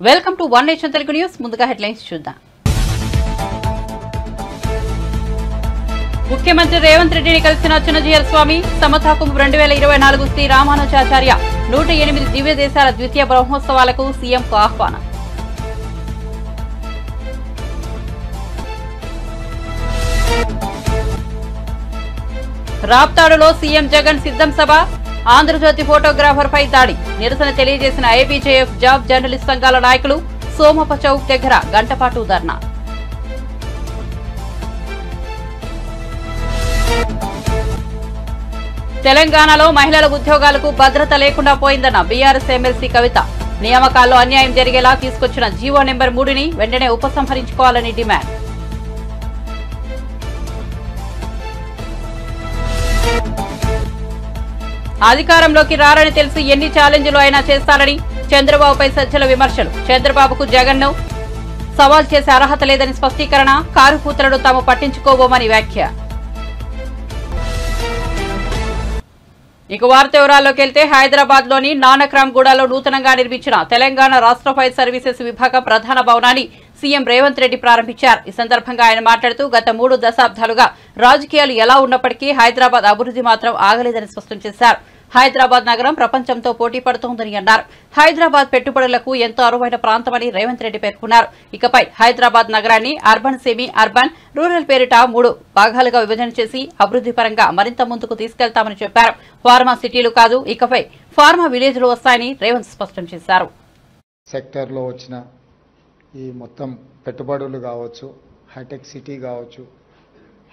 Welcome to one nation Telugu news. ముందుగా headlines చూద్దాం. ముఖ్యమంత్రి రేవంత్ రెడ్డిని కలిసిన చిన్నజీయర్ స్వామి. సమతాకు 2024 శ్రీ రామానుజాచార్య 108 దివ్య దేశాల ద్వితీయ బ్రహ్మోత్సవాలకు సీఎంకు ఆహ్వానం. రాప్తాడులో సీఎం జగన్ సిద్ధం సభ. ఆంధ్రజ్యోతి ఫోటోగ్రాఫర్ పై దాడి. నిరసన తెలియజేసిన ఏపీజేఎఫ్ జాబ్ జర్నలిస్ట్ సంఘాల నాయకులు. సోమప్ప చౌక్ దగ్గర గంటపాటు ధర్నా. తెలంగాణలో మహిళల ఉద్యోగాలకు భద్రత లేకుండా పోయిందన్న బీఆర్ఎస్ ఎమ్మెల్సీ కవిత. నియామకాల్లో అన్యాయం జరిగేలా తీసుకొచ్చిన జీవో నెంబర్ 3ని వెంటనే ఉపసంహరించుకోవాలని డిమాండ్. అధికారంలోకి రారని తెలిసి ఎన్ని ఛాలెంజ్లు అయినా చేస్తారని చంద్రబాబుపై సజ్జల విమర్శలు. చంద్రబాబుకు జగన్ను సవాల్ చేసే అర్హత లేదని స్పష్టీకరణ. కారు కూతురను తాము పట్టించుకోబోమని వ్యాఖ్య. ఇక వార్త వివరాల్లోకి వెళ్తే హైదరాబాద్ లోని నానక్రామ్గూడలో నూతనంగా నిర్మించిన తెలంగాణ రాష్ట్ర ఫైర్ సర్వీసెస్ విభాగం ప్రధాన భవనాన్ని సీఎం రేవంత్ రెడ్డి ప్రారంభించారు. ఈ సందర్భంగా ఆయన మాట్లాడుతూ గత 3 దశాబ్దాలుగా రాజకీయాలు ఎలా ఉన్నప్పటికీ హైదరాబాద్ అభివృద్ధి మాత్రం ఆగలేదని స్పష్టం చేశారు. హైదరాబాద్ నగరం ప్రపంచంతో పోటీ పడుతోందని అన్నారు. హైదరాబాద్ పెట్టుబడులకు ఎంతో అరువైన ప్రాంతమని రేవంత్ రెడ్డి పేర్కొన్నారు. ఇకపై హైదరాబాద్ నగరాన్ని అర్బన్, సెమీ అర్బన్, రూరల్ పేరిట 3 భాగాలుగా విభజన చేసి అభివృద్ధి పరంగా మరింత ముందుకు తీసుకెళ్తామని చెప్పారు. ఫార్మా సిటీలు కాదు, ఇకపై ఫార్మా విలేజ్లు వస్తాయని రేవంత్ స్పష్టం చేశారు. సెక్టర్లో వచ్చిన ఈ మొత్తం పెట్టుబడులు కావచ్చు, హైటెక్ సిటీ కావచ్చు,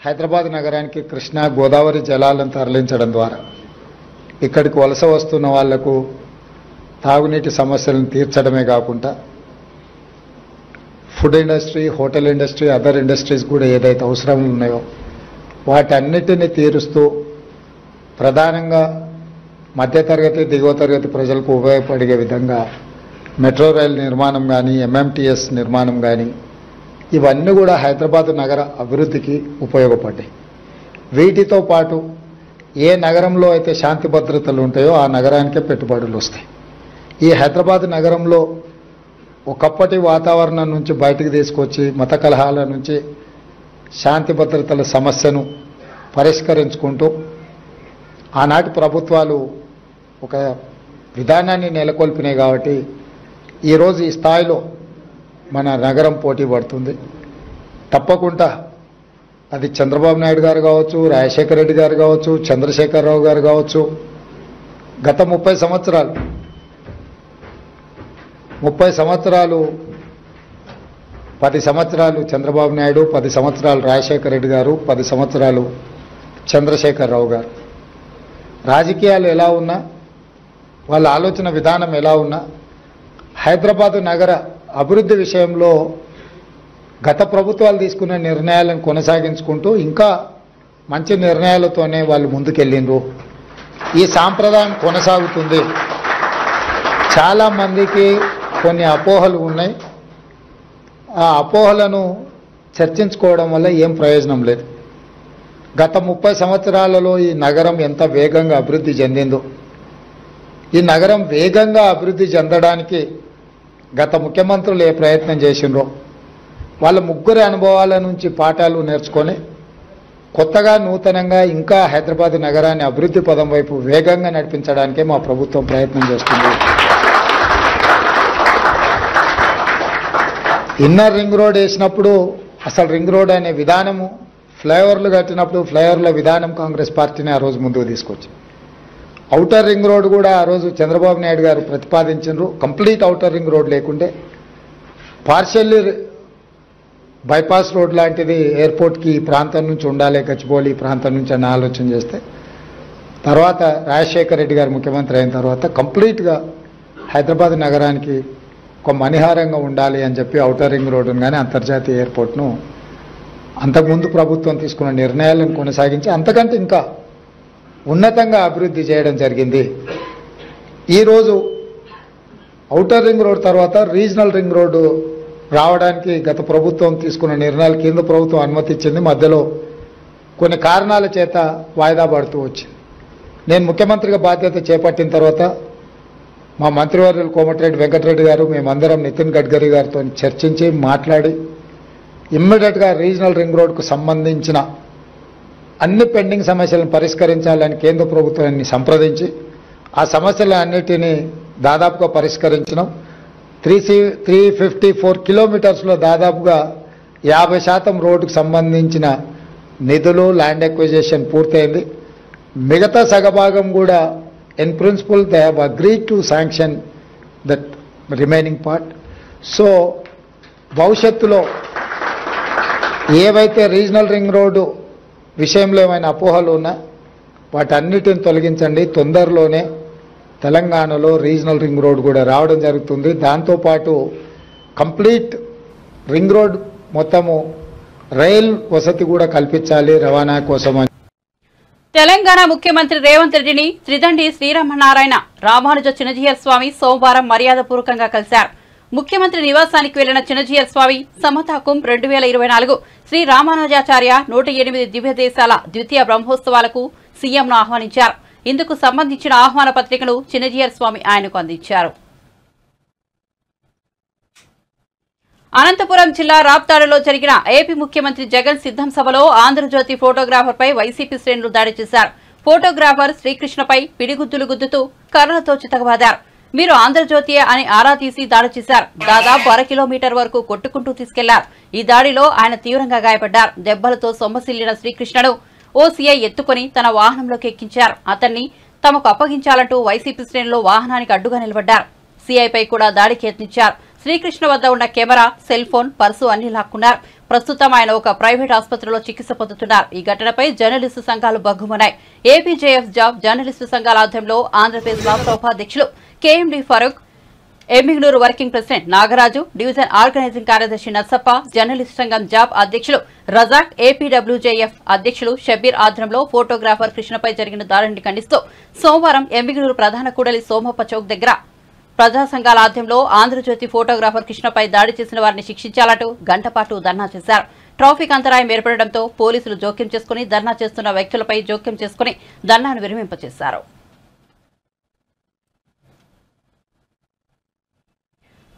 హైదరాబాద్ నగరానికి కృష్ణా గోదావరి జలాలను తరలించడం ద్వారా ఇక్కడికి వలస వస్తున్న వాళ్లకు తాగునీటి సమస్యలను తీర్చడమే కాకుండా food industry, hotel industry, other industries కూడా ఏదైతే అవసరాలు ఉన్నాయో వాటన్నిటిని తీరుస్తూ ప్రధానంగా మధ్యతరగతి, దిగువ తరగతి ప్రజలకు ఉపయోగపడే విధంగా మెట్రో రైల్ నిర్మాణం కానీ, ఎంఎంటీఎస్ నిర్మాణం కానీ ఇవన్నీ కూడా హైదరాబాద్ నగర అభివృద్ధికి ఉపయోగపడ్డాయి. వీటితో పాటు ఏ నగరంలో అయితే శాంతి భద్రతలు ఉంటాయో ఆ నగరానికే పెట్టుబడులు వస్తాయి. ఈ హైదరాబాద్ నగరంలో ఒకప్పటి వాతావరణం నుంచి బయటకు తీసుకొచ్చి మత కలహాల నుంచి శాంతి భద్రతల సమస్యను పరిష్కరించుకుంటూ ఆనాటి ప్రభుత్వాలు ఒక విధానాన్ని నెలకొల్పినాయి. కాబట్టి ఈరోజు ఈ స్థాయిలో మన నగరం పోటీ పడుతుంది. తప్పకుండా అది చంద్రబాబు నాయుడు గారు కావచ్చు, రాజశేఖర రెడ్డి గారు కావచ్చు, చంద్రశేఖరరావు గారు కావచ్చు, గత 30 సంవత్సరాలు 10 సంవత్సరాలు చంద్రబాబు నాయుడు, 10 సంవత్సరాలు రాజశేఖర రెడ్డి గారు, 10 సంవత్సరాలు చంద్రశేఖరరావు గారు. రాజకీయాలు ఎలా ఉన్నా, వాళ్ళ ఆలోచన విధానం ఎలా ఉన్నా, హైదరాబాదు నగర అభివృద్ధి విషయంలో గత ప్రభుత్వాలు తీసుకున్న నిర్ణయాలను కొనసాగించుకుంటూ ఇంకా మంచి నిర్ణయాలతోనే వాళ్ళు ముందుకెళ్ళిండ్రు. ఈ సాంప్రదాయం కొనసాగుతుంది. చాలామందికి కొన్ని అపోహలు ఉన్నాయి. ఆ అపోహలను చర్చించుకోవడం వల్ల ఏం ప్రయోజనం లేదు. గత 30 సంవత్సరాలలో ఈ నగరం ఎంత వేగంగా అభివృద్ధి చెందిందో, ఈ నగరం వేగంగా అభివృద్ధి చెందడానికి గత ముఖ్యమంత్రులు ఏ ప్రయత్నం చేసిండ్రో వాళ్ళ ముగ్గురి అనుభవాల నుంచి పాఠాలు నేర్చుకొని కొత్తగా నూతనంగా ఇంకా హైదరాబాద్ నగరాన్ని అభివృద్ధి పదం వైపు వేగంగా నడిపించడానికే మా ప్రభుత్వం ప్రయత్నం చేస్తుంది. ఇన్నర్ రింగ్ రోడ్ వేసినప్పుడు అసలు రింగ్ రోడ్ అనే విధానము, ఫ్లైఓవర్లు కట్టినప్పుడు ఫ్లైఓవర్ల విధానం కాంగ్రెస్ పార్టీని ఆ రోజు ముందుకు తీసుకొచ్చి, ఔటర్ రింగ్ రోడ్ కూడా ఆ రోజు చంద్రబాబు నాయుడు గారు ప్రతిపాదించారు. కంప్లీట్ ఔటర్ రింగ్ రోడ్ లేకుంటే పార్షియల్లీ బైపాస్ రోడ్ లాంటిది ఎయిర్పోర్ట్కి ఈ ప్రాంతం నుంచి ఉండాలి, గచ్చిబౌలి ఈ ప్రాంతం నుంచి అని ఆలోచన చేస్తే తర్వాత రాజశేఖర రెడ్డి గారు ముఖ్యమంత్రి అయిన తర్వాత కంప్లీట్గా హైదరాబాద్ నగరానికి ఒక మణిహారంగా ఉండాలి అని చెప్పి ఔటర్ రింగ్ రోడ్డును కానీ అంతర్జాతీయ ఎయిర్పోర్ట్ను అంతకుముందు ప్రభుత్వం తీసుకున్న నిర్ణయాలను కొనసాగించి అంతకంటే ఇంకా ఉన్నతంగా అభివృద్ధి చేయడం జరిగింది. ఈరోజు ఔటర్ రింగ్ రోడ్ తర్వాత రీజనల్ రింగ్ రోడ్డు రావడానికి గత ప్రభుత్వం తీసుకున్న నిర్ణయాలు కేంద్ర ప్రభుత్వం అనుమతి ఇచ్చింది. మధ్యలో కొన్ని కారణాల చేత వాయిదా పడుతూ వచ్చింది. నేను ముఖ్యమంత్రిగా బాధ్యత చేపట్టిన తర్వాత మా మంత్రివర్యులు కోమటిరెడ్డి వెంకటరెడ్డి గారు మేమందరం నితిన్ గడ్కరీ గారితో చర్చించి మాట్లాడి ఇమ్మీడియట్గా రీజనల్ రింగ్ రోడ్కు సంబంధించిన అన్ని పెండింగ్ సమస్యలను పరిష్కరించాలని కేంద్ర ప్రభుత్వాన్ని సంప్రదించి ఆ సమస్యలన్నిటినీ దాదాపుగా పరిష్కరించినాం. 354 కిలోమీటర్స్లో దాదాపుగా 50% రోడ్డుకు సంబంధించిన నిధులు ల్యాండ్ ఎక్విజిషన్ పూర్తయింది. మిగతా సగభాగం కూడా in principle they have agreed to sanction that remaining part. So భవిష్యత్తులో ఏవైతే రీజనల్ రింగ్ రోడ్డు విషయంలో ఏమైనా అపోహలు ఉన్నా వాటన్నిటిని తొలగించండి. తొందరలోనే తెలంగాణలో రీజనల్ రింగ్ రోడ్ కూడా రావడం జరుగుతుంది. దాంతోపాటు కంప్లీట్ రింగ్ రోడ్ మొత్తము రైల్ వసతి కూడా కల్పించాలి రవాణా కోసం. తెలంగాణ ముఖ్యమంత్రి రేవంత్ రెడ్డిని త్రిదండి శ్రీరామనారాయణ రామానుజ చినజీయర్ స్వామి సోమవారం మర్యాదపూర్వకంగా కలిశారు. ముఖ్యమంత్రి నివాసానికి వెళ్లిన చినజీయర్ స్వామి సమతా కుంభ్ 2024 శ్రీ రామానుజాచార్య 108 దివ్య దేశాల ద్వితీయ బ్రహ్మోత్సవాలకు సీఎంను ఆహ్వానించారు. ఇందుకు సంబంధించిన ఆహ్వాన పత్రికను చినజీయర్ స్వామి ఆయనకు అందించారు. అనంతపురం జిల్లా రాప్తాడులో జరిగిన ఏపీ ముఖ్యమంత్రి జగన్ సిద్ధం సభలో ఆంధ్రజ్యోతి ఫోటోగ్రాఫర్పై వైసీపీ శ్రేణులు దాడి చేశారు. ఫోటోగ్రాఫర్ శ్రీకృష్ణపై పిడిగుద్దులు గుద్దుతూ కర్రలతో చితకబాదారు. మీరు ఆంధ్రజ్యోతియే అని ఆరా తీసి దాడి చేశారు. దాదాపు 1 కిలోమీటర్ వరకు కొట్టుకుంటూ తీసుకెళ్లారు. ఈ దాడిలో ఆయన తీవ్రంగా గాయపడ్డారు. దెబ్బలతో సొమ్మసిల్లిన శ్రీకృష్ణను ఓ సీఐ ఎత్తుకుని తన వాహనంలోకి ఎక్కించారు. అతన్ని తమకు అప్పగించాలంటూ వైసీపీ శ్రేణులు వాహనానికి అడ్డుగా నిలబడ్డారు. సీఐపై కూడా దాడికి యత్నించారు. శ్రీకృష్ణ వద్ద ఉన్న కెమెరా, సెల్ ఫోన్, పర్సు అన్ని లాక్కున్నారు. ప్రస్తుతం ఆయన ఒక ప్రైవేట్ ఆసుపత్రిలో చికిత్స పొందుతున్నారు. ఈ ఘటనపై జర్నలిస్టు సంఘాలు బగ్గుమన్నాయి. ఏపీజేఎఫ్ జాబ్ జర్నలిస్టు సంఘాల ఆధ్వర్యంలో ఆంధ్రప్రదేశ్ రాష్ట్ర ఉపాధ్యక్షులు KMD Farooq, Emmiganur working president Nagaraju, division organizing కార్యదర్శి నర్సప్ప, జర్నలిస్టు సంఘం జాబ్ అధ్యక్షులు రజాక్, ఏపీడబ్ల్యూజేఎఫ్ అధ్యక్షులు షబీర్ ఆధ్వర్యంలో ఫోటోగ్రాఫర్ కృష్ణపై జరిగిన దాడిని ఖండిస్తూ సోమవారం ఎమ్మిగ్నూరు ప్రధాన కూడలి సోమప్ప చౌక్ దగ్గర ప్రజా సంఘాల ఆధ్వర్యంలో ఆంధ్రజ్యోతి ఫోటోగ్రాఫర్ కృష్ణపై దాడి చేసిన వారిని శిక్షించాలంటూ గంటపాటు ధర్నా చేశారు. ట్రాఫిక్ అంతరాయం ఏర్పడడంతో పోలీసులు జోక్యం చేసుకుని ధర్నా చేస్తున్న వ్యక్తులపై జోక్యం చేసుకుని ధర్నాను విరమింపచేశారు.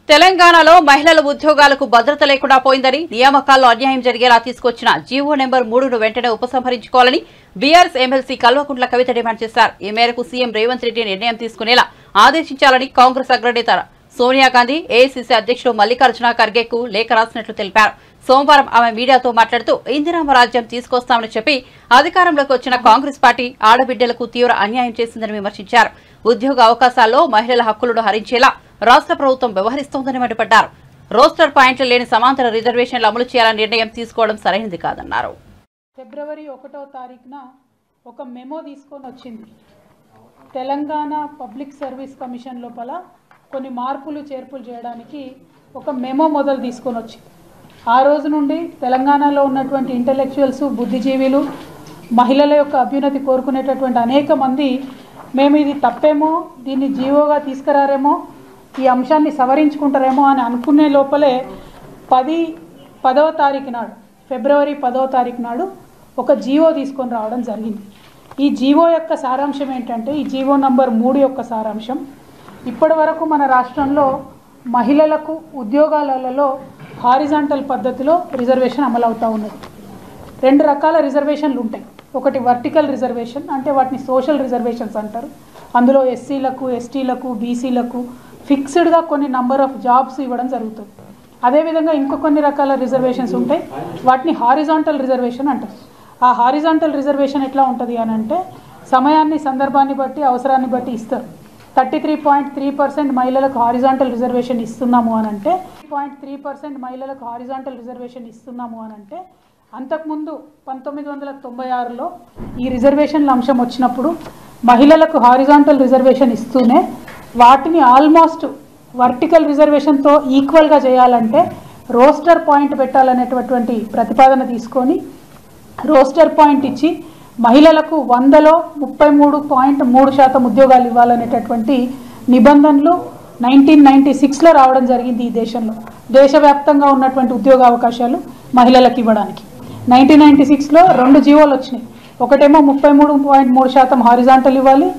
తెలంగాణలో మహిళల ఉద్యోగాలకు భద్రత లేకుండా పోయిందని, నియామకాల్లో అన్యాయం జరిగేలా తీసుకొచ్చిన జీవో నెంబర్ 3ను వెంటనే ఉపసంహరించుకోవాలని BRS MLC Kalvakuntla Kavitha demand చేశారు. ఈ మేరకు సీఎం రేవంత్ రెడ్డి నిర్ణయం తీసుకునేలా ఆదేశించాలని కాంగ్రెస్ అగ్రనేత సోనియా గాంధీ ఏఐసీసీ అధ్యక్షుడు మల్లికార్జున ఖర్గేకు లేఖ రాసినట్లు తెలిపారు. సోమవారం ఆమె మీడియాతో మాట్లాడుతూ ఇందిరామ రాజ్యం తీసుకొస్తామని చెప్పి అధికారంలోకి వచ్చిన కాంగ్రెస్ పార్టీ ఆడబిడ్డలకు తీవ్ర అన్యాయం చేసిందని విమర్శించారు. ఉద్యోగ అవకాశాల్లో మహిళల హక్కులను హరించేలా రాష్ట్ర ప్రభుత్వం వ్యవహరిస్తోందని మండిపడ్డారు. రోస్టర్ పాయింట్లు లేని సమాంతర రిజర్వేషన్లు అమలు చేయాలని నిర్ణయం తీసుకోవడం సరైనది కాదన్నారు. ఫిబ్రవరి 1వ తారీఖున ఒక మెమో తీసుకొని వచ్చింది. తెలంగాణ పబ్లిక్ సర్వీస్ కమిషన్ లోపల కొన్ని మార్పులు చేర్పులు చేయడానికి ఒక మెమో మొదలు తీసుకొని వచ్చింది. ఆ రోజు నుండి తెలంగాణలో ఉన్నటువంటి ఇంటెలెక్చువల్స్, బుద్ధిజీవులు, మహిళల యొక్క అభ్యున్నతి కోరుకునేటటువంటి అనేక మంది మేము ఇది తప్పేమో, దీన్ని జీవోగా తీసుకురారేమో, ఈ అంశాన్ని సవరించుకుంటారేమో అని అనుకునే లోపలే 10వ తారీఖు నాడు, ఫిబ్రవరి 10వ తారీఖు నాడు ఒక జీవో తీసుకొని రావడం జరిగింది. ఈ జీవో యొక్క సారాంశం ఏంటంటే, ఈ జీవో నంబర్ 3 యొక్క సారాంశం, ఇప్పటి వరకు మన రాష్ట్రంలో మహిళలకు ఉద్యోగాలలో హారిజాంటల్ పద్ధతిలో రిజర్వేషన్ అమలవుతూ ఉన్నది. 2 రకాల రిజర్వేషన్లు ఉంటాయి. ఒకటి వర్టికల్ రిజర్వేషన్, అంటే వాటిని సోషల్ రిజర్వేషన్స్ అంటారు. అందులో ఎస్సీలకు, ఎస్టీలకు, బీసీలకు ఫిక్స్డ్గా కొన్ని నంబర్ ఆఫ్ జాబ్స్ ఇవ్వడం జరుగుతుంది. అదేవిధంగా ఇంకో కొన్ని రకాల రిజర్వేషన్స్ ఉంటాయి, వాటిని హారిజాంటల్ రిజర్వేషన్ అంటారు. ఆ హారిజాంటల్ రిజర్వేషన్ ఎట్లా ఉంటుంది అని అంటే, సమయాన్ని, సందర్భాన్ని బట్టి, అవసరాన్ని బట్టి ఇస్తారు. 33.3% మహిళలకు హారిజాంటల్ రిజర్వేషన్ ఇస్తున్నాము అని అంటే 3% మహిళలకు హారిజాంటల్ రిజర్వేషన్ ఇస్తున్నాము అని అంటే అంతకుముందు 1996లో ఈ రిజర్వేషన్ల అంశం వచ్చినప్పుడు మహిళలకు హారిజాంటల్ రిజర్వేషన్ ఇస్తూనే వాటిని ఆల్మోస్ట్ వర్టికల్ రిజర్వేషన్తో ఈక్వల్గా చేయాలంటే రోస్టర్ పాయింట్ పెట్టాలనేటటువంటి ప్రతిపాదన తీసుకొని రోస్టర్ పాయింట్ ఇచ్చి మహిళలకు 100లో 33.3% ఉద్యోగాలు ఇవ్వాలనేటటువంటి నిబంధనలు 1996లో రావడం జరిగింది. ఈ దేశంలో దేశవ్యాప్తంగా ఉన్నటువంటి ఉద్యోగ అవకాశాలు మహిళలకు ఇవ్వడానికి 1996లో 2 జీవోలు వచ్చినాయి. ఒకటేమో 33.3% హారిజాంటల్ ఇవ్వాలి,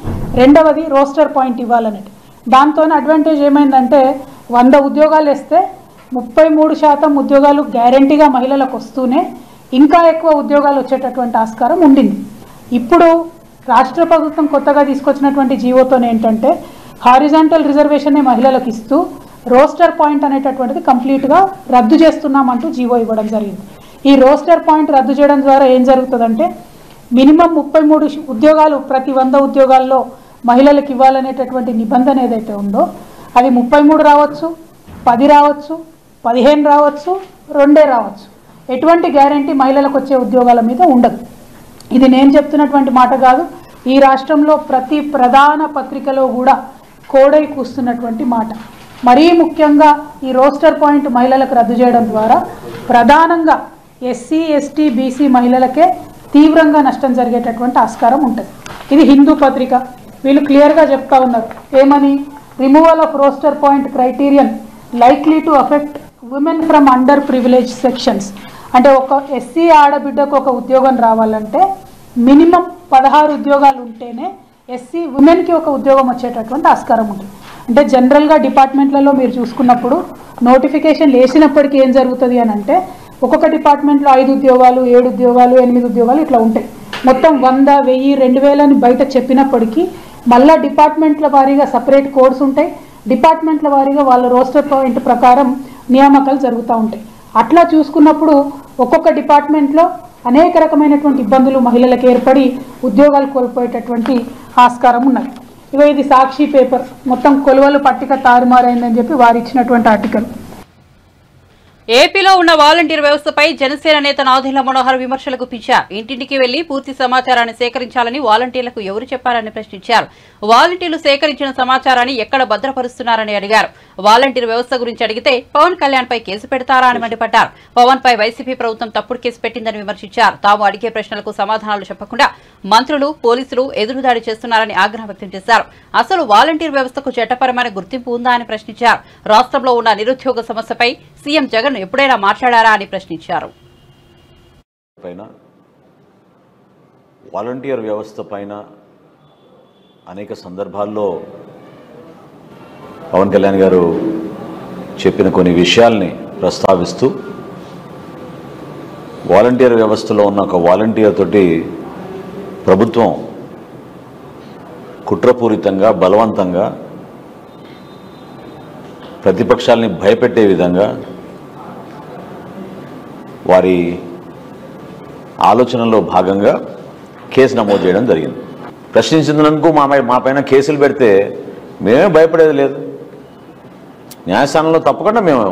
రెండవది రోస్టర్ పాయింట్ ఇవ్వాలనేది. దాంతో అడ్వాంటేజ్ ఏమైందంటే 100 ఉద్యోగాలు వేస్తే 33% ఉద్యోగాలు గ్యారంటీగా మహిళలకు వస్తూనే ఇంకా ఎక్కువ ఉద్యోగాలు వచ్చేటటువంటి ఆస్కారం ఉండింది. ఇప్పుడు రాష్ట్ర ప్రభుత్వం కొత్తగా తీసుకొచ్చినటువంటి జీవోతో ఏంటంటే హారిజాంటల్ రిజర్వేషన్నే మహిళలకు ఇస్తూ రోస్టర్ పాయింట్ అనేటటువంటిది కంప్లీట్గా రద్దు చేస్తున్నామంటూ జీవో ఇవ్వడం జరిగింది. ఈ రోస్టర్ పాయింట్ రద్దు చేయడం ద్వారా ఏం జరుగుతుందంటే మినిమం 33 ఉద్యోగాలు ప్రతి 100 ఉద్యోగాల్లో మహిళలకు ఇవ్వాలనేటటువంటి నిబంధన ఏదైతే ఉందో అది 33 రావచ్చు, 10 రావచ్చు, 15 రావచ్చు, 2 రావచ్చు. ఎటువంటి గ్యారంటీ మహిళలకు వచ్చే ఉద్యోగాల మీద ఉండదు. ఇది నేను చెప్తున్నటువంటి మాట కాదు, ఈ రాష్ట్రంలో ప్రతి ప్రధాన పత్రికలో కూడా కోడై కూస్తున్నటువంటి మాట. మరీ ముఖ్యంగా ఈ రోస్టర్ పాయింట్ మహిళలకు రద్దు చేయడం ద్వారా ప్రధానంగా ఎస్సీ, ఎస్టీ, బీసీ మహిళలకే తీవ్రంగా నష్టం జరిగేటటువంటి ఆస్కారం ఉంటుంది. ఇది హిందూ పత్రిక, వీళ్ళు క్లియర్గా చెప్తా ఉన్నారు ఏమని, removal of roster point criterion likely to affect women from under privilege sections. అంటే ఒక ఎస్సీ ఆడబిడ్డకు ఒక ఉద్యోగం రావాలంటే మినిమం 16 ఉద్యోగాలు ఉంటేనే ఎస్సీ ఉమెన్కి ఒక ఉద్యోగం వచ్చేటటువంటి ఆస్కారం ఉంటుంది. అంటే జనరల్గా డిపార్ట్మెంట్లలో మీరు చూసుకున్నప్పుడు నోటిఫికేషన్ వేసినప్పటికీ ఏం జరుగుతుంది అని అంటే ఒక్కొక్క డిపార్ట్మెంట్లో 5 ఉద్యోగాలు, 7 ఉద్యోగాలు, 8 ఉద్యోగాలు ఇట్లా ఉంటాయి. మొత్తం 100, 1000, 2000 అని బయట చెప్పినప్పటికీ మళ్ళా డిపార్ట్మెంట్ల వారీగా సపరేట్ కోడ్స్ ఉంటాయి. డిపార్ట్మెంట్ల వారీగా వాళ్ళ రోస్టర్ పాయింట్ ప్రకారం నియామకాలు జరుగుతూ ఉంటాయి. అట్లా చూసుకున్నప్పుడు ఒక్కొక్క డిపార్ట్మెంట్లో అనేక రకమైనటువంటి ఇబ్బందులు మహిళలకు ఏర్పడి ఉద్యోగాలు కోల్పోయేటటువంటి ఆస్కారం ఉన్నది. ఇగో ఇది సాక్షి పేపర్, మొత్తం కొలువలు పట్టిక తారుమారైందని చెప్పి వారు ఇచ్చినటువంటి ఆర్టికల్. ఏపీలో ఉన్న వాలంటీర్ వ్యవస్థపై జనసేన నేత నాదెండ్ల మనోహర్ విమర్శలు గుప్పించారు. ఇంటింటికి వెళ్లి పూర్తి సమాచారాన్ని సేకరించాలని వాలంటీర్లకు ఎవరు చెప్పారని ప్రశ్నించారు. వాలంటీర్లు సేకరించిన సమాచారాన్ని ఎక్కడ భద్రపరుస్తున్నారని అడిగారు. వాలంటీర్ వ్యవస్థ గురించి అడిగితే పవన్ కళ్యాణ్ పై కేసు పెడతారా అని మండిపడ్డారు. పవన్ పై వైసీపీ ప్రభుత్వం తప్పుడు కేసు పెట్టిందని విమర్శించారు. తాము అడిగే ప్రశ్నలకు సమాధానాలు చెప్పకుండా మంత్రులు, పోలీసులు ఎదురుదాడి చేస్తున్నారని ఆగ్రహం వ్యక్తం చేశారు. అసలు వాలంటీర్ వ్యవస్థకు చట్టపరమైన గుర్తింపు ఉందా అని ప్రశ్నించారు. రాష్ట్రంలో ఉన్న నిరుద్యోగ సమస్యపై సీఎం జగన్ ఎప్పుడైనా మాట్లాడారా అని ప్రశ్నించారు. వాలంటీర్ వ్యవస్థ పైన అనేక సందర్భాల్లో పవన్ కళ్యాణ్ గారు చెప్పిన కొన్ని విషయాల్ని ప్రస్తావిస్తూ వాలంటీర్ వ్యవస్థలో ఉన్న ఒక వాలంటీర్ తోటి ప్రభుత్వం కుట్రపూరితంగా, బలవంతంగా ప్రతిపక్షాలని భయపెట్టే విధంగా వారి ఆలోచనలో భాగంగా కేసు నమోదు చేయడం జరిగింది. ప్రశ్నించినందుకు మా పైన కేసులు పెడితే మేమే భయపడేది లేదు. న్యాయస్థానంలో తప్పకుండా మేము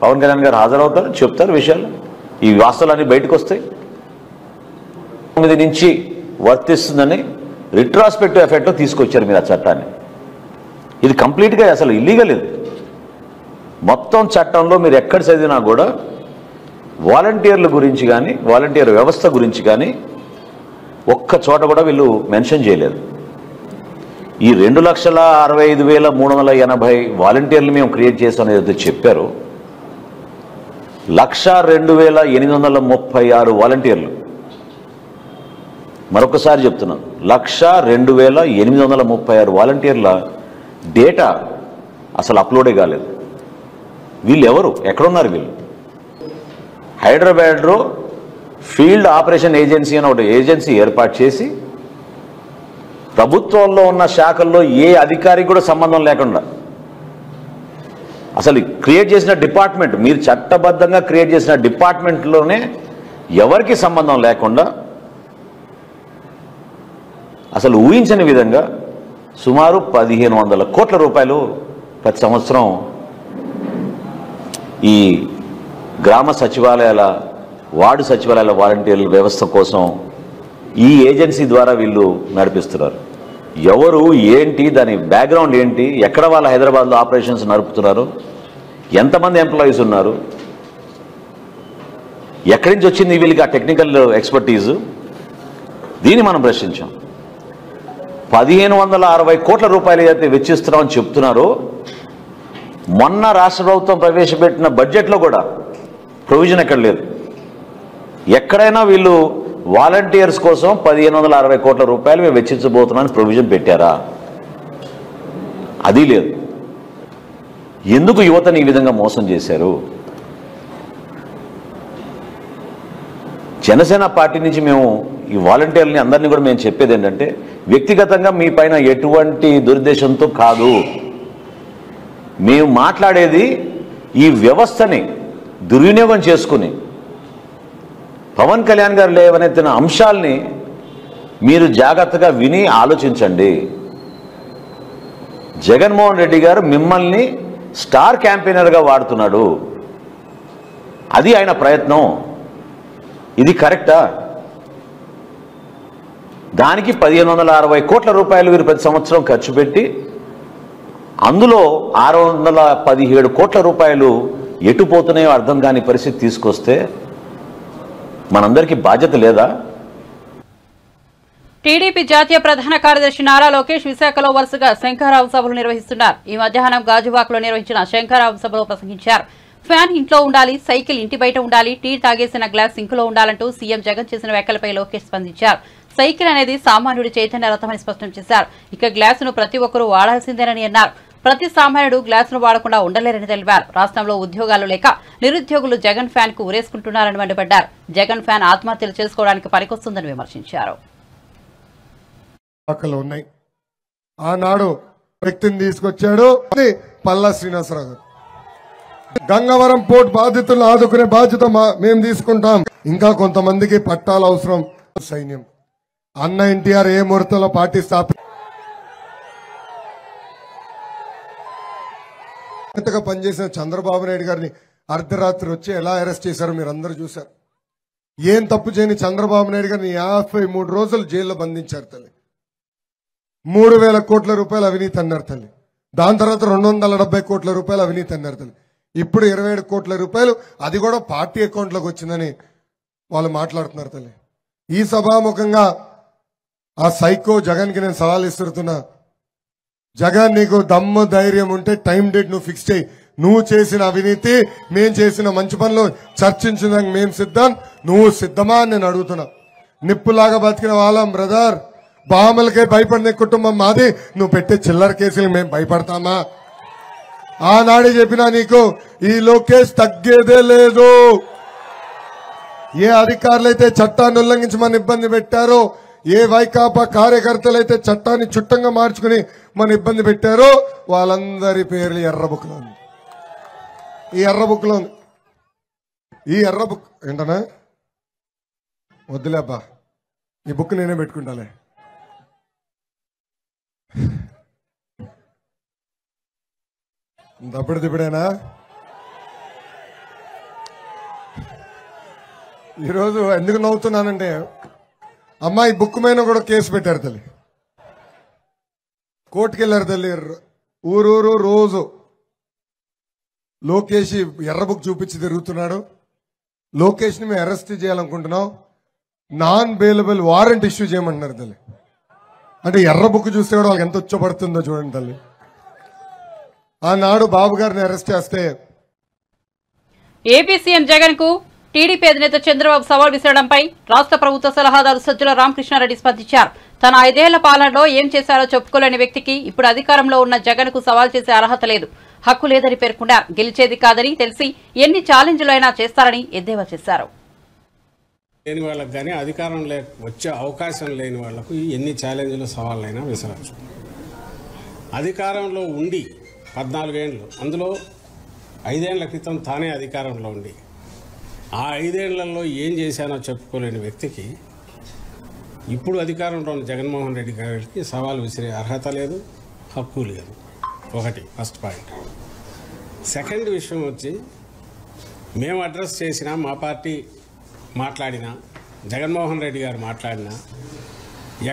పవన్ కళ్యాణ్ గారు హాజరవుతారు, చెప్తారు విషయాలు, ఈ వాస్తవాలన్నీ బయటకు వస్తాయి. 9 నుంచి వర్తిస్తుందని రిట్రాస్పెక్టివ్ ఎఫెక్ట్లో తీసుకొచ్చారు మీరు ఆ చట్టాన్ని. ఇది కంప్లీట్గా అసలు ఇల్లీగల్. ఇది మొత్తం చట్టంలో మీరు ఎక్కడ చదివినా కూడా వాలంటీర్ల గురించి కానీ, వాలంటీర్ వ్యవస్థ గురించి కానీ ఒక్క చోట కూడా వీళ్ళు మెన్షన్ చేయలేదు. ఈ 2,65,380 వాలంటీర్లు మేము క్రియేట్ చేసామని ఏదైతే చెప్పారో 1,02,836 వాలంటీర్లు, మరొకసారి చెప్తున్నాను, 1,02,836 వాలంటీర్ల డేటా అసలు అప్లోడే కాలేదు. వీళ్ళు ఎవరు, ఎక్కడున్నారు వీళ్ళు? హైదరాబాద్లో ఫీల్డ్ ఆపరేషన్ ఏజెన్సీ అని ఒకటి ఏజెన్సీ ఏర్పాటు చేసి ప్రభుత్వంలో ఉన్న శాఖల్లో ఏ అధికారికి కూడా సంబంధం లేకుండా అసలు క్రియేట్ చేసిన డిపార్ట్మెంట్, మీరు చట్టబద్ధంగా క్రియేట్ చేసిన డిపార్ట్మెంట్లోనే ఎవరికి సంబంధం లేకుండా అసలు ఊహించని విధంగా సుమారు 1,500 కోట్ల రూపాయలు ప్రతి సంవత్సరం ఈ గ్రామ సచివాలయాల, వార్డు సచివాలయాల వాలంటీర్ల వ్యవస్థ కోసం ఈ ఏజెన్సీ ద్వారా వీళ్ళు నడిపిస్తున్నారు. ఎవరు, ఏంటి, దాని బ్యాక్గ్రౌండ్ ఏంటి, ఎక్కడ వాళ్ళ హైదరాబాద్లో ఆపరేషన్స్ నడుపుతున్నారు, ఎంతమంది ఎంప్లాయీస్ ఉన్నారు, ఎక్కడి నుంచి వచ్చింది వీళ్ళకి ఆ టెక్నికల్ ఎక్స్పర్టీజు, దీన్ని మనం ప్రశ్నించాం. 1,560 కోట్ల రూపాయలు ఏదైతే వెచ్చిస్తున్నామని చెప్తున్నారో మొన్న రాష్ట్ర ప్రభుత్వం ప్రవేశపెట్టిన బడ్జెట్లో కూడా ప్రొవిజన్ ఎక్కడ లేదు. ఎక్కడైనా వీళ్ళు వాలంటీర్స్ కోసం 1,560 కోట్ల రూపాయలు మేము వెచ్చించబోతున్నామని ప్రొవిజన్ పెట్టారా? అది లేదు. ఎందుకు యువతని ఈ విధంగా మోసం చేశారు? జనసేన పార్టీ నుంచి మేము ఈ వాలంటీర్లని అందరినీ కూడా మేము చెప్పేది ఏంటంటే, వ్యక్తిగతంగా మీ పైన ఎటువంటి దురుద్దేశంతో కాదు, మేము మాట్లాడేది ఈ వ్యవస్థని దుర్వినియోగం చేసుకుని పవన్ కళ్యాణ్ గారు లేవనెత్తిన అంశాల్ని మీరు జాగ్రత్తగా విని ఆలోచించండి. జగన్మోహన్ రెడ్డి గారు మిమ్మల్ని స్టార్ క్యాంపెయినర్గా వాడుతున్నాడు. అది ఆయన ప్రయత్నం. ఇది కరెక్టా? దానికి 1560 కోట్ల రూపాయలు వీరు ప్రతి సంవత్సరం ఖర్చు పెట్టి అందులో 617 కోట్ల రూపాయలు ఎటుపోతున్నాయో అర్థం కాని పరిస్థితి తీసుకొస్తే మనందరికీ బాధ్యత లేదా? టీడీపీ జాతీయ ప్రధాన కార్యదర్శి నారా లోకేష్ విశాఖలో వరుసగా శంఖారావం సభలు నిర్వహిస్తున్నారు. ఈ మధ్యాహ్నం గాజువాకలో నిర్వహించిన శంఖారావం సభలో ప్రసంగించారు. ఫ్యాన్ ఇంట్లో ఉండాలి, సైకిల్ ఇంటి బయట ఉండాలి, టీ తాగేసిన గ్లాస్ సింకులో ఉండాలంటూ సీఎం జగన్ చేసిన వ్యాఖ్యలపై లోకేష్ స్పందించారు. సైకిల్ అనేది సామాన్యుడి చైతన్య రథమని స్పష్టం చేశారు. ఇక గ్లాసును ప్రతి ఒక్కరూ వాడాల్సిందేనని అన్నారు. ప్రతి సామాన్యుడు గ్లాసును వాడకుండా ఉండలేరని తెలిపారు. రాష్ట్రంలో ఉద్యోగాలు లేక నిరుద్యోగులు జగన్ ఫ్యాన్ కు ఉరేసుకుంటున్నారని మండిపడ్డారు. జగన్ ఫ్యాన్ ఆత్మహత్యలు చేసుకోవడానికి పనికొస్తుందని విమర్శించారు. ఆనాడు వ్యక్తిని తీసుకొచ్చాడు పల్లా శ్రీనివాసరావు గారు. గంగవరం పోర్ట్ బాధితులను ఆదుకునే బాధ్యత మేము తీసుకుంటాం. ఇంకా కొంతమందికి పట్టాలు అవసరం. సైన్యం అన్న ఎన్టీఆర్ ఏ ముహూర్తంలో పార్టీ స్థాపిగా పనిచేసిన చంద్రబాబు నాయుడు గారిని అర్ధరాత్రి వచ్చి ఎలా అరెస్ట్ చేశారో మీరు అందరూ చూశారు. ఏం తప్పు చేయని చంద్రబాబు నాయుడు గారిని 53 రోజులు జైల్లో బంధించారు తల్లి. 3000 కోట్ల రూపాయలు అవినీతి అన్నారు తల్లి. దాని తర్వాత 270 కోట్ల రూపాయలు అవినీతి అన్నారు తల్లి. ఇప్పుడు 27 కోట్ల రూపాయలు అది కూడా పార్టీ అకౌంట్లోకి వచ్చిందని వాళ్ళు మాట్లాడుతున్నారు తల్లి. ఈ సభాముఖంగా ఆ సైకో జగన్ కి నేను సవాల్ ఇస్తున్నా. జగన్, నీకు దమ్ము ధైర్యం ఉంటే టైం డేట్ నువ్వు ఫిక్స్ చేయి. నువ్వు చేసిన అవినీతి, మేం చేసిన మంచి పనులు చర్చించడానికి మేము సిద్ధం. నువ్వు సిద్ధమా అని నేను అడుగుతున్నా. నిప్పులాగా బతికిన వాళ్ళం బ్రదర్. బామలకే భయపడిన కుటుంబం మాది. నువ్వు పెట్టే చిల్లర కేసులు మేము భయపడతామా? ఆనాడే చెప్పినా నీకు, ఈ లోకేష్ తగ్గేదే లేదు. ఏ అధికారులైతే చట్టాన్ని ఉల్లంఘించి మన ఇబ్బంది పెట్టారో, ఏ వైకాపా కార్యకర్తలు అయితే చట్టాన్ని చుట్టంగా మార్చుకుని మన ఇబ్బంది పెట్టారో వాళ్ళందరి పేర్లు ఎర్ర బుక్లో ఉంది. ఈ ఎర్ర బుక్లో ఉంది. ఈ ఎర్ర బుక్ ఏంటనా? వద్దులే అబ్బా, ఈ బుక్ నేనే పెట్టుకుంటాలే. దప్పుడు దిప్పుడేనా? ఈరోజు ఎందుకు నవ్వుతున్నానంటే, అమ్మాయి బుక్ మీద కూడా కేసు పెట్టారు తల్లి. కోర్టుకు వెళ్ళారు తల్లి. ఊరూరు రోజు లోకేష్ ఎర్ర బుక్ చూపించి తిరుగుతున్నాడు. లోకేష్ ని మేము అరెస్ట్ చేయాలనుకుంటున్నాం, నాన్ బెయిలబుల్ వారెంట్ ఇష్యూ చేయమంటున్నారు తల్లి. అంటే ఎర్ర బుక్ చూస్తే కూడా వాళ్ళకి ఎంత ఉచ్చబడుతుందో చూడండి తల్లి. ఆనాడు బాబు గారిని అరెస్ట్ చేస్తే ఏపీ సీఎం జగన్ కు టీడీపీ అధినేత చంద్రబాబు సవాల్ విసరడంపై రాష్ట్ర ప్రభుత్వ సలహాదారు సజ్జల రామకృష్ణారెడ్డి స్పందించారు. తన 5 ఏళ్ల పాలనలో ఏం చేశారో చెప్పుకోలేని వ్యక్తికి ఇప్పుడు అధికారంలో ఉన్న జగన్ కు సవాల్ చేసే అర్హత లేదు, హక్కు లేదని పేర్కొన్నారు. గెలిచేది కాదని తెలిసి ఎన్ని ఛాలెంజ్లు అయినా చేస్తారని ఎద్దేవా చేశారు. లేని వాళ్ళకి కానీ అధికారం వచ్చే అవకాశం లేని వాళ్లకు ఎన్ని ఛాలెంజ్లు సవాళ్ళైనా విసరచ్చు. అధికారంలో ఉండి 14 ఏళ్ళు, అందులో 5 ఏళ్ల క్రితం తానే అధికారంలో ఉండి ఆ 5 ఏళ్లలో ఏం చేశానో చెప్పుకోలేని వ్యక్తికి ఇప్పుడు అధికారంలో ఉన్న జగన్మోహన్ రెడ్డి గారికి సవాల్ విసిరే అర్హత లేదు, హక్కు లేదు. ఒకటి ఫస్ట్ పాయింట్. సెకండ్ విషయం వచ్చి, మేము అడ్రస్ చేసినా, మా పార్టీ మాట్లాడినా, జగన్మోహన్ రెడ్డి గారు మాట్లాడినా,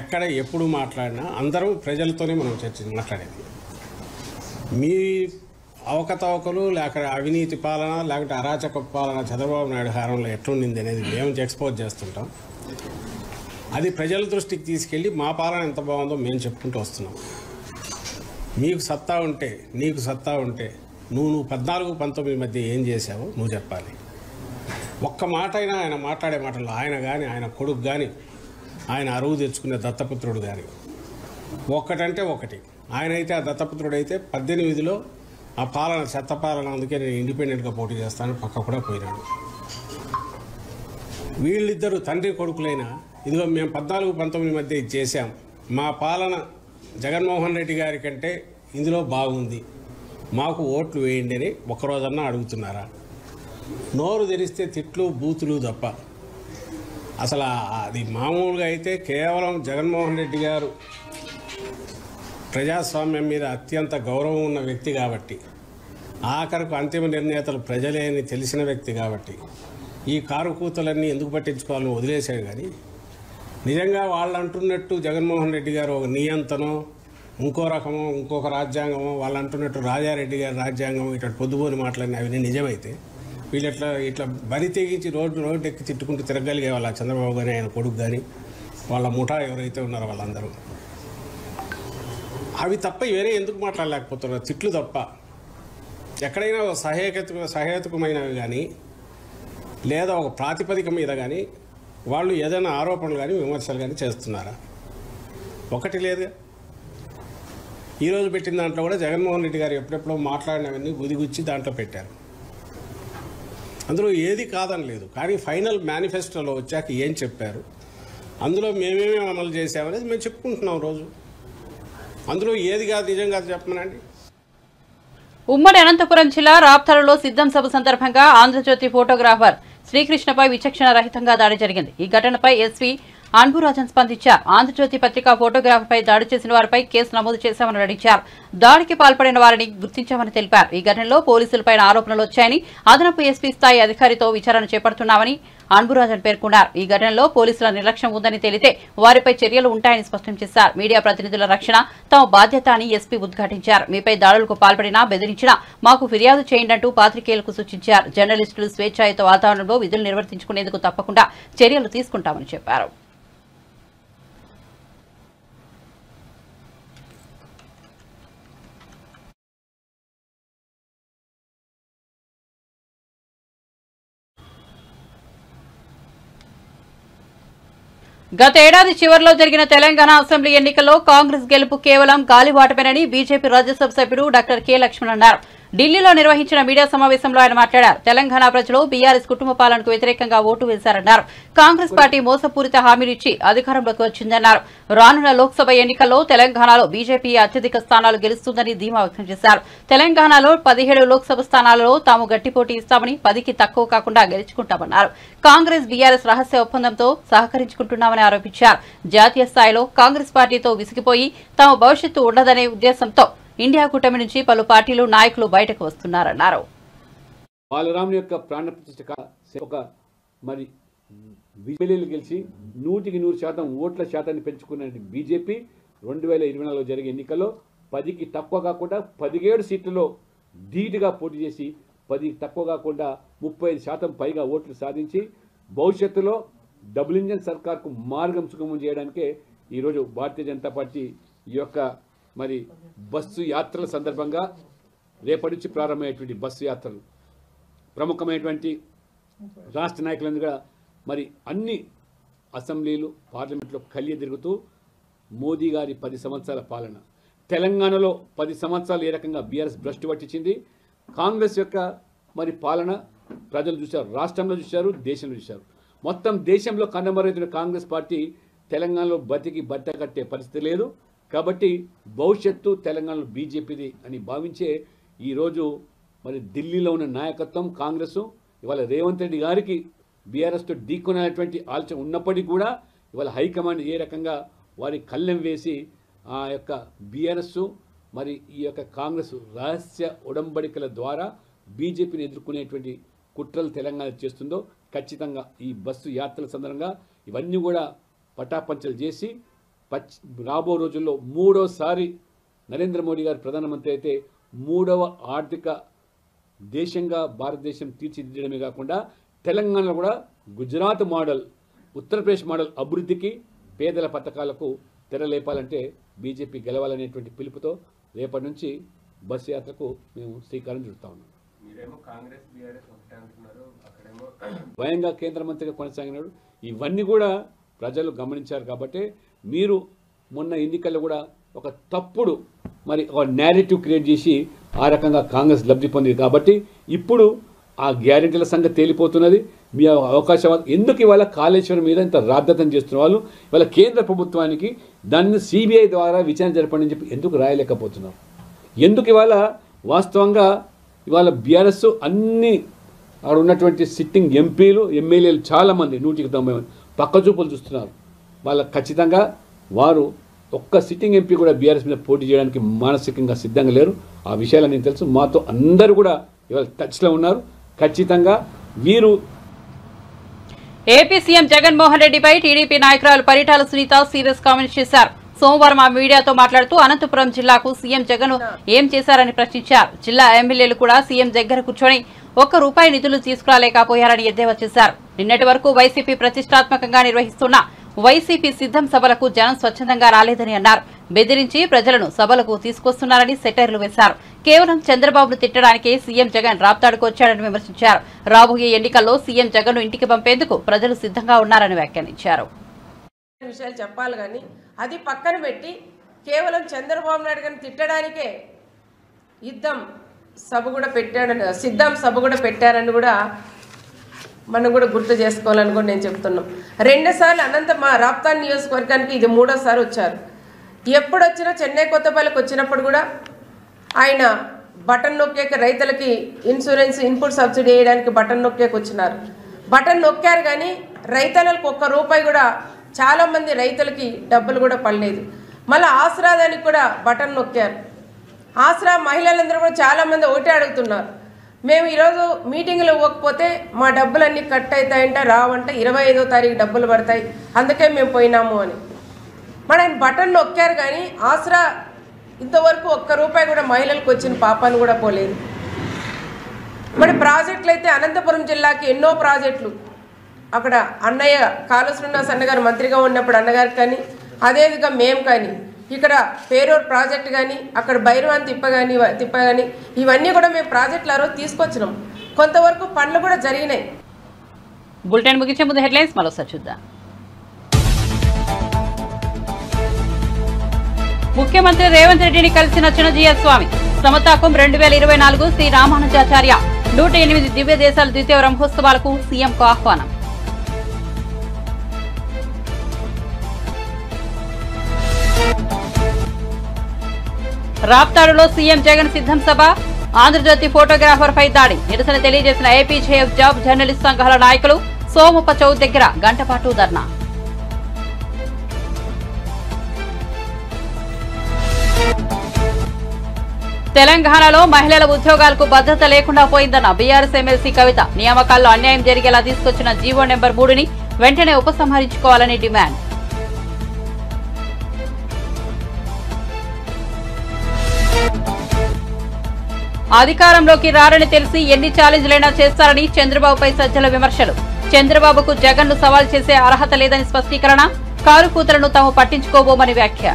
ఎక్కడ ఎప్పుడు మాట్లాడినా అందరం ప్రజలతోనే మనం మాట్లాడేది. మీ అవకతవకలు లేక అవినీతి పాలన లేకపోతే అరాచక పాలన చంద్రబాబు నాయుడు హారంలో ఎట్లుండింది అనేది మేము ఎక్స్పోజ్ చేస్తుంటాం. అది ప్రజల దృష్టికి తీసుకెళ్ళి మా పాలన ఎంత బాగుందో మేము చెప్పుకుంటూ వస్తున్నాం. మీకు సత్తా ఉంటే, నీకు సత్తా ఉంటే నువ్వు 14-19 మధ్య ఏం చేశావో నువ్వు చెప్పాలి. ఒక్క మాట అయినా ఆయన మాట్లాడే మాటల్లో ఆయన కానీ, ఆయన కొడుకు కానీ, ఆయన అరువు తెచ్చుకునే దత్తపుత్రుడు కానీ ఒక్కటంటే ఒకటి. ఆయన అయితే ఆ దత్తపుత్రుడు అయితే 18లో ఆ పాలన చెత్త పాలన, అందుకే నేను ఇండిపెండెంట్గా పోటీ చేస్తాను పక్క కూడా పోయినాడు. వీళ్ళిద్దరూ తండ్రి కొడుకులైన ఇదిగో మేము 14-19 మధ్య ఇది చేశాం, మా పాలన జగన్మోహన్ రెడ్డి గారి కంటే ఇందులో బాగుంది, మాకు ఓట్లు వేయండి అని ఒక్కరోజన్నా అడుగుతున్నారా? నోరు తెరిస్తే తిట్లు బూతులు తప్ప. అసలు అది మామూలుగా అయితే కేవలం జగన్మోహన్ రెడ్డి గారు ప్రజాస్వామ్యం మీద అత్యంత గౌరవం ఉన్న వ్యక్తి కాబట్టి, ఆఖరకు అంతిమ నిర్ణేతలు ప్రజలే అని తెలిసిన వ్యక్తి కాబట్టి ఈ కారు కూతలన్నీ ఎందుకు పట్టించుకోవాలని వదిలేశాడు. కానీ నిజంగా వాళ్ళు అంటున్నట్టు జగన్మోహన్ రెడ్డి గారు ఒక నియంతనో ఇంకో రకమో ఇంకొక రాజ్యాంగమో వాళ్ళు అంటున్నట్టు రాజారెడ్డి గారి రాజ్యాంగం ఇట్లా పొద్దుపోని మాటలన్నీ అవన్నీ నిజమైతే వీళ్ళు ఇట్లా బరి తెగించి రోడ్డు ఎక్కి తిట్టుకుంటూ తిరగలిగే వాళ్ళ చంద్రబాబు కానీ ఆయన కొడుకు కానీ వాళ్ళ ముఠా ఎవరైతే ఉన్నారో వాళ్ళందరూ అవి తప్ప వేరే ఎందుకు మాట్లాడలేకపోతున్నారు? తిట్లు తప్ప. ఎక్కడైనా సహేతుకమైనవి కానీ లేదా ఒక ప్రాతిపదిక మీద కానీ వాళ్ళు ఏదైనా ఆరోపణలు కానీ విమర్శలు కానీ చేస్తున్నారా? ఒకటి లేదు. ఈరోజు పెట్టిన దాంట్లో కూడా జగన్మోహన్ రెడ్డి గారు ఎప్పుడెప్పుడో మాట్లాడినవన్నీ గుదిగుచ్చి దాంట్లో పెట్టారు. అందులో ఏది కాదని లేదు, కానీ ఫైనల్ మేనిఫెస్టోలో వచ్చాక ఏం చెప్పారు, అందులో మేమేమేమి అమలు చేసామనేది మేము చెప్పుకుంటున్నాం రోజు. అందులో ఏది కాదు నిజం కాదు చెప్పమనండి. ఉమ్మడి అనంతపురం జిల్లా రాప్తాడులో సిద్ధం సభ సందర్భంగా ఆంధ్రజ్యోతి ఫోటోగ్రాఫర్ శ్రీకృష్ణపై విచక్షణ రహితంగా దాడి జరిగింది. ఈ ఘటనపై ఎస్పీ అన్బురాజన్ స్పందించారు. ఆంధ్రజ్యోతి పత్రికా ఫోటోగ్రాఫర్పై దాడి చేసిన వారిపై కేసు నమోదు చేశామని వెల్లడించారు. దాడికి పాల్పడిన వారిని గుర్తించామని తెలిపారు. ఈ ఘటనలో పోలీసులపై ఆరోపణలు వచ్చాయని, అదనపు ఎస్పీ స్థాయి అధికారితో విచారణ చేపడుతున్నామని అన్బురాజన్ పేర్కొన్నారు. ఈ ఘటనలో పోలీసుల నిర్లక్ష్యం ఉందని తెలితే వారిపై చర్యలు ఉంటాయని స్పష్టం చేశారు. మీడియా ప్రతినిధుల రక్షణ తమ బాధ్యత అని ఎస్పీ ఉద్ఘాటించారు. మీపై దాడులకు పాల్పడినా బెదిరించినా మాకు ఫిర్యాదు చేయండంటూ పాత్రికేయులకు సూచించారు. జర్నలిస్టులు స్వేచ్ఛాయుత వాతావరణంలో విధులు నిర్వర్తించుకునేందుకు తప్పకుండా చర్యలు తీసుకుంటామని చెప్పారు. గత ఏడాది చివరిలో జరిగిన తెలంగాణ అసెంబ్లీ ఎన్నికల్లో కాంగ్రెస్ గెలుపు కేవలం గాలిబాటమేనని బీజేపీ రాజ్యసభ సభ్యుడు డాక్టర్ కె లక్ష్మణ్ అన్నారు. ఢిల్లీలో నిర్వహించిన మీడియా సమావేశంలో ఆయన మాట్లాడారు. తెలంగాణ ప్రజలు బీఆర్ఎస్ కుటుంబ పాలనకు వ్యతిరేకంగా ఓటు వేశారన్నారు. కాంగ్రెస్ పార్టీ మోసపూరిత హామీలిచ్చి అధికారంలోకి వచ్చిందన్నారు. రానున్న లోక్సభ ఎన్నికల్లో తెలంగాణలో బీజేపీ అత్యధిక స్థానాలు గెలుస్తుందని ధీమా వ్యక్తం చేశారు. తెలంగాణలో 17 లోక్సభ స్థానాలలో తాము గట్టి పోటీ ఇస్తామని 10కి తక్కువ కాకుండా గెలుచుకుంటామన్నారు. కాంగ్రెస్ బీఆర్ఎస్ రహస్య ఒప్పందంతో సహకరించుకుంటున్నామని ఆరోపించారు. జాతీయ స్థాయిలో కాంగ్రెస్ పార్టీతో విసిగిపోయి తమ భవిష్యత్తు ఉండదనే ఉద్దేశంతో ఇండియా కూటమి నుంచి పలు పార్టీలు నాయకులు బయటకు వస్తున్నారన్నారు. బాలరాముని యొక్క ప్రాణ ప్రతిష్ఠ ఒక మరి ఎమ్మెల్యేలు గెలిచి 100% ఓట్ల శాతాన్ని పెంచుకున్న బీజేపీ 2024లో జరిగే ఎన్నికల్లో 10కి తక్కువ కాకుండా 17 సీట్లలో ధీటుగా పోటీ చేసి 10కి తక్కువ కాకుండా 35% పైగా ఓట్లు సాధించి భవిష్యత్తులో డబుల్ ఇంజన్ సర్కార్కు మార్గం సుగమం చేయడానికే ఈరోజు భారతీయ జనతా పార్టీ ఈ యొక్క మరి బస్సు యాత్రల సందర్భంగా రేపటి నుంచి ప్రారంభమయ్యేటువంటి బస్సు యాత్రలు ప్రముఖమైనటువంటి రాష్ట్ర నాయకులందరూ కూడా మరి అన్ని అసెంబ్లీలు పార్లమెంట్లో కలియ తిరుగుతూ మోదీ గారి 10 సంవత్సరాల పాలన, తెలంగాణలో 10 సంవత్సరాలు ఏ రకంగా బీఆర్ఎస్ భ్రష్టు పట్టించింది, కాంగ్రెస్ యొక్క మరి పాలన ప్రజలు చూశారు, రాష్ట్రంలో చూశారు, దేశంలో చూశారు. మొత్తం దేశంలో కన్నమరైన కాంగ్రెస్ పార్టీ తెలంగాణలో బతికి బట్ట కట్టే పరిస్థితి లేదు. కాబట్టి భవిష్యత్తు తెలంగాణలో బీజేపీది అని భావించే ఈరోజు మరి ఢిల్లీలో ఉన్న నాయకత్వం కాంగ్రెస్ ఇవాళ రేవంత్ రెడ్డి గారికి బీఆర్ఎస్తో ఢీకొనేటువంటి ఆలోచన ఉన్నప్పటికీ కూడా ఇవాళ హైకమాండ్ ఏ రకంగా వారి కళ్ళెం వేసి ఆ యొక్క బీఆర్ఎస్ మరి ఈ యొక్క కాంగ్రెస్ రహస్య ఉడంబడికల ద్వారా బీజేపీని ఎదుర్కొనేటువంటి కుట్రలు తెలంగాణ చేస్తుందో ఖచ్చితంగా ఈ బస్సు యాత్రల సందర్భంగా ఇవన్నీ కూడా పటాపంచలు చేసి రాబో రోజుల్లో 3వసారి నరేంద్ర మోడీ గారు ప్రధానమంత్రి అయితే 3వ ఆర్థిక దేశంగా భారతదేశం తీర్చిదిద్దడమే కాకుండా తెలంగాణలో కూడా గుజరాత్ మోడల్, ఉత్తరప్రదేశ్ మోడల్ అభివృద్ధికి పేదల పథకాలకు తెరలేపాలంటే బీజేపీ గెలవాలనేటువంటి పిలుపుతో రేపటి నుంచి బస్సు యాత్రకు మేము శ్రీకారం చుడతా ఉన్నాం. స్వయంగా కేంద్ర మంత్రిగా కొనసాగినాడు. ఇవన్నీ కూడా ప్రజలు గమనించారు. కాబట్టి మీరు మొన్న ఎన్నికల్లో కూడా ఒక తప్పుడు మరి ఒక నేరేటివ్ క్రియేట్ చేసి ఆ రకంగా కాంగ్రెస్ లబ్ధి పొందింది. కాబట్టి ఇప్పుడు ఆ గ్యారెంటీల సంగతి తేలిపోతున్నది. మీ అవకాశవాదం ఎందుకు ఇవాళ కాళేశ్వరం మీద ఇంత రాద్ధాంతం చేస్తున్న వాళ్ళు ఇవాళ కేంద్ర ప్రభుత్వానికి దాన్ని సిబిఐ ద్వారా విచారణ జరపండి అని చెప్పి ఎందుకు రాయలేకపోతున్నారు? ఎందుకు ఇవాళ వాస్తవంగా ఇవాళ బీఆర్ఎస్ అన్ని అక్కడ ఉన్నటువంటి సిట్టింగ్ ఎంపీలు ఎమ్మెల్యేలు చాలామంది 190 మంది పక్కచూపులు చూస్తున్నారు. వాళ్ళ ఖచ్చితంగా వారు ఒక్క సిట్టింగ్ ఎంపీ కూడా బీఆర్ఎస్ మీద పోటీ చేయడానికి మానసికంగా సిద్ధంగా లేరు. ఆ విషయాలు నేను తెలుసు. మాతో అందరూ కూడా ఇవాళ టచ్లో ఉన్నారు. ఖచ్చితంగా వీరు ఏపీ సీఎం జగన్మోహన్ రెడ్డిపై టీడీపీ నాయకురాలు పరిటాల సునీత సీరియస్ కామెంట్స్ చేశారు. సోమవారం ఆ మీడియాతో మాట్లాడుతూ అనంతపురం జిల్లాకు సీఎం జగన్ ఏం చేశారని ప్రశ్నించారు. జిల్లా ఎమ్మెల్యేలు కూడా సీఎం దగ్గర కూర్చొని ₹1 నిధులు తీసుకురాలేకపోయారని ఎద్దేవా చేశారు. నిన్నటి వరకు వైసీపీ ప్రతిష్టాత్మకంగా నిర్వహిస్తున్న వైసీపీ సిద్ధం సభలకు జనం స్వచ్ఛందంగా రాలేదని అన్నారు. బెదిరించి ప్రజలను సభలకు తీసుకొస్తున్నారని సెటైర్లు వేశారు. కేవలం చంద్రబాబును తిట్టడానికే సీఎం జగన్ రాప్తాడుకు వచ్చాడని విమర్శించారు. రాబోయే ఎన్నికల్లో సీఎం జగన్ ఇంటికి పంపేందుకు ప్రజలు సిద్ధంగా ఉన్నారని వ్యాఖ్యానించారు. విషయాలు చెప్పాలి కానీ అది పక్కన పెట్టి కేవలం చంద్రబాబు నాయుడు గారిని తిట్టడానికే సిద్ధం సభ కూడా పెట్టారని కూడా మనం కూడా గుర్తు చేసుకోవాలని కూడా నేను చెప్తున్నాం. 2 సార్లు మా రాప్తాన్ నియోజకవర్గానికి ఇది 3వ సారి వచ్చారు. ఎప్పుడు వచ్చినా చెన్నై కొత్తపల్లికి వచ్చినప్పుడు కూడా ఆయన బటన్ నొక్కేక రైతులకి ఇన్సూరెన్స్ ఇన్పుట్ సబ్సిడీ వేయడానికి బటన్ నొక్కేకి వచ్చినారు. బటన్ నొక్కారు కానీ రైతులకు ₹1 కూడా చాలామంది రైతులకి డబ్బులు కూడా పడలేదు. మళ్ళీ ఆసరా దానికి కూడా బటన్ నొక్కారు. ఆసరా మహిళలందరూ కూడా చాలామంది ఒకటే అడుగుతున్నారు, మేము ఈరోజు మీటింగ్లు ఇవ్వకపోతే మా డబ్బులన్నీ కట్ అవుతాయంట, రావంట, 25వ తారీఖు డబ్బులు పడతాయి, అందుకే మేము పోయినాము అని. మరి ఆయన బటన్ నొక్కారు కానీ ఆసరా ఇంతవరకు ₹1 కూడా మహిళలకు వచ్చిన పాపాన్ని కూడా పోలేదు. మరి ప్రాజెక్టులు అయితే అనంతపురం జిల్లాకి ఎన్నో ప్రాజెక్టులు అక్కడ అన్నయ్య కాళ శ్రీనివాస్ అన్నగారు మంత్రిగా ఉన్నప్పుడు అన్నగారికి కానీ అదేవిధంగా మేము కానీ ఇక్కడ పేరూరు ప్రాజెక్టు కానీ అక్కడ భైరవాన్ తిప్ప కానీ ఇవన్నీ కూడా మేము ప్రాజెక్టులు ఆ రోజు తీసుకొచ్చినాం. కొంతవరకు పనులు కూడా జరిగినాయి. బులెటిన్ ముగించే ముందు హెడ్లైన్స్ మరోసారి చూద్దాం. ముఖ్యమంత్రి రేవంత్ రెడ్డిని కలిసిన చినజీయ స్వామి. సమతాకం 2024 శ్రీ రామానుజాచార్య 108 దివ్య దేశాల ద్వితీయ బ్రహ్మోత్సవాలకు సీఎంకు ఆహ్వానం. రాప్తాడులో సీఎం జగన్ సిద్ధం సభ. ఆంధ్రజ్యోతి ఫోటోగ్రాఫర్ పై దాడి. నిరసన తెలియజేసిన ఏపీజేఎఫ్ జాబ్ జర్నలిస్ట్ సంఘాల నాయకులు. సోమప్ప చౌక్ దగ్గర గంటపాటు ధర్నా. తెలంగాణలో మహిళల ఉద్యోగాలకు భద్రత లేకుండా పోయిందన్న బీఆర్ఎస్ ఎమ్మెల్సీ కవిత. నియామకాల్లో అన్యాయం జరిగేలా తీసుకొచ్చిన జీవో నెంబర్ 3ని వెంటనే ఉపసంహరించుకోవాలని డిమాండ్. అధికారంలోకి రారని తెలిసి ఎన్ని ఛాలెంజ్లైనా చేస్తారని చంద్రబాబుపై సజ్జల విమర్శలు. చంద్రబాబుకు జగన్ను సవాల్ చేసే అర్హత లేదని స్పష్టీకరణ. కారు కూతులను తాము పట్టించుకోబోమని వ్యాఖ్య.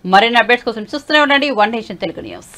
మరిన్ని అప్డేట్స్ కోసం చూస్తూనే ఉండండి వన్ నేషన్ తెలుగు న్యూస్.